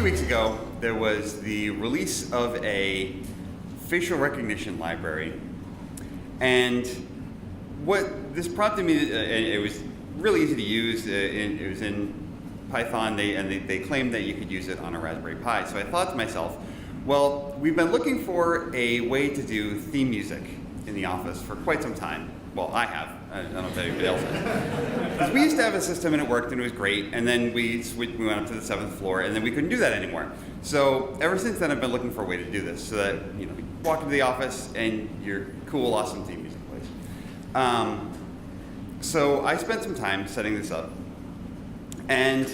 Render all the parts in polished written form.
weeks ago, there was the release of a facial recognition library. And what this prompted me, and it was really easy to use, it was in Python, they claimed that you could use it on a Raspberry Pi. So I thought to myself, well, we've been looking for a way to do theme music in the office for quite some time. Well, I have. I don't know if anybody else has. Because we used to have a system and it worked and it was great, and then we went up to the 7th floor and then we couldn't do that anymore. So ever since then I've been looking for a way to do this so that you walk into the office and your cool, awesome theme music plays. So I spent some time setting this up, and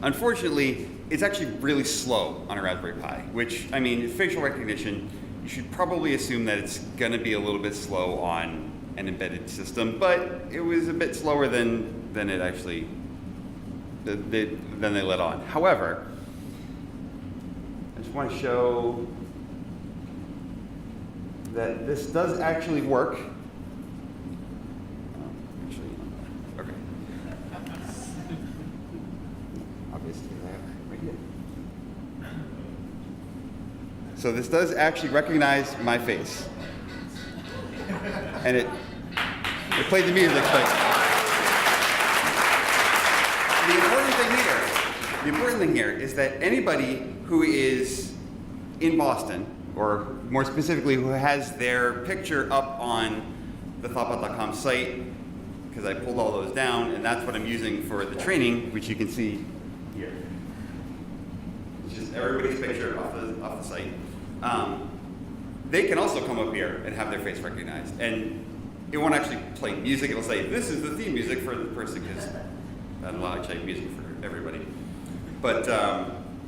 unfortunately it's actually really slow on a Raspberry Pi, which, I mean, facial recognition, you should probably assume that it's going to be a little bit slow on an embedded system, but it was a bit slower than it actually, than they let on. However, I just want to show that this does actually work. Okay. Obviously, I have it right here. So this does actually recognize my face. And it played the music, but the important thing here is that anybody who is in Boston, or more specifically who has their picture up on the thoughtbot.com site, because I pulled all those down, and that's what I'm using for the training, which you can see here. It's just everybody's picture off the site. They can also come up here and have their face recognized. And it won't actually play music. It'll say, this is the theme music for the person, because I don't allow actually music for everybody. But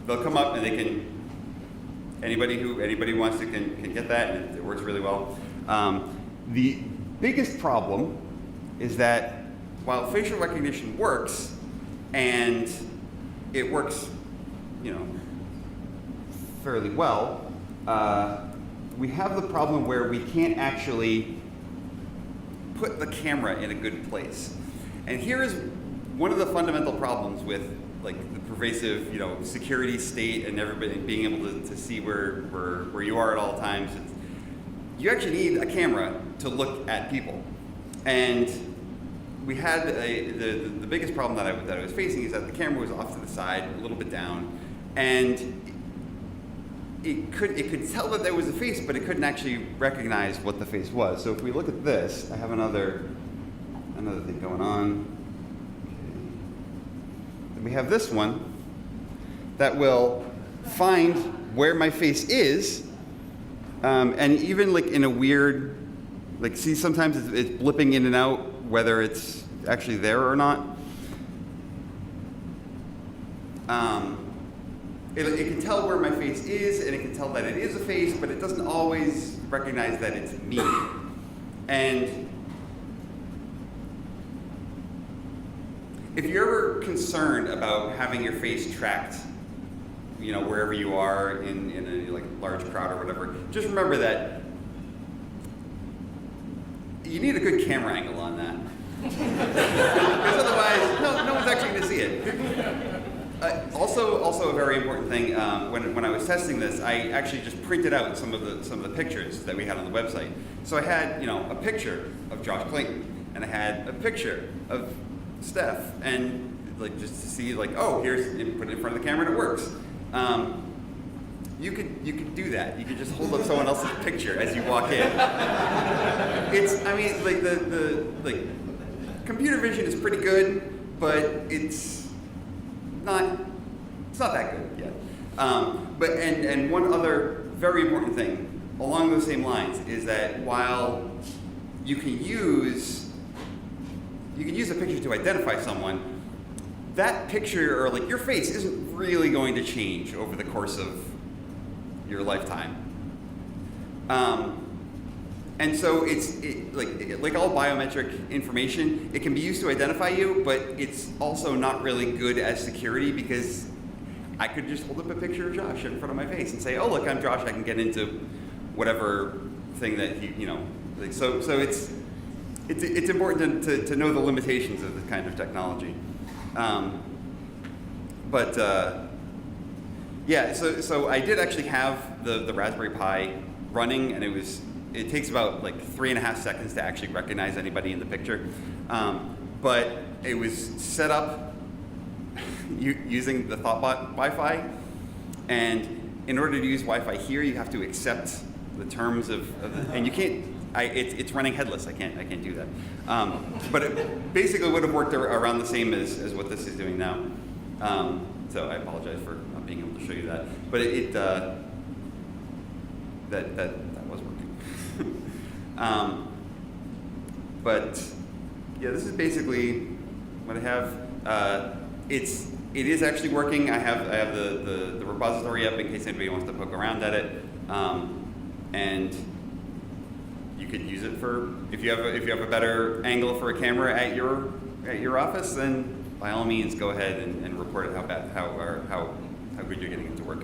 they'll come up and they can, anybody who wants to can get that, and it works really well. The biggest problem is that while facial recognition works, and it works, fairly well, we have the problem where we can't actually put the camera in a good place. And here is one of the fundamental problems with the pervasive, security state and everybody being able to see where you are at all times. You actually need a camera to look at people. And we had the biggest problem that I was facing is that the camera was off to the side, a little bit down, and it could tell that there was a face, but it couldn't actually recognize what the face was. So if we look at this, I have another thing going on. Okay. We have this one that will find where my face is, and even in a weird, see, sometimes it's blipping in and out whether it's actually there or not. It can tell where my face is, and it can tell that it is a face, but it doesn't always recognize that it's me. And if you're ever concerned about having your face tracked, wherever you are in a large crowd or whatever, just remember that you need a good camera angle on that. Because otherwise, no one's actually going to see it. Also a very important thing, when I was testing this, I actually just printed out some of the pictures that we had on the website. So I had, a picture of Josh Clayton, and I had a picture of Steph, and just to see oh, here's, put it in front of the camera and it works. You could do that. You could just hold up someone else's picture as you walk in. The computer vision is pretty good, but it's not that good yet. And one other very important thing along those same lines is that while you can use a picture to identify someone, that picture or your face isn't really going to change over the course of your lifetime. And so it's like all biometric information, it can be used to identify you, but it's also not really good as security, because I could just hold up a picture of Josh in front of my face and say, oh, look, I'm Josh, I can get into whatever thing that so it's important to know the limitations of this kind of technology. Yeah, so I did actually have the Raspberry Pi running, and it takes about like 3.5 seconds to actually recognize anybody in the picture. But it was set up using the thoughtbot Wi-Fi, and in order to use Wi-Fi here, you have to accept the terms of and you can't. It's running headless. I can't do that. But it basically would have worked around the same as what this is doing now. So I apologize for not being able to show you that. But that was working. But yeah, this is basically what I have. It is actually working. I have the repository up in case anybody wants to poke around at it, and you could use it for if you have a better angle for a camera at your office, then by all means go ahead and report it how good you're getting it to work.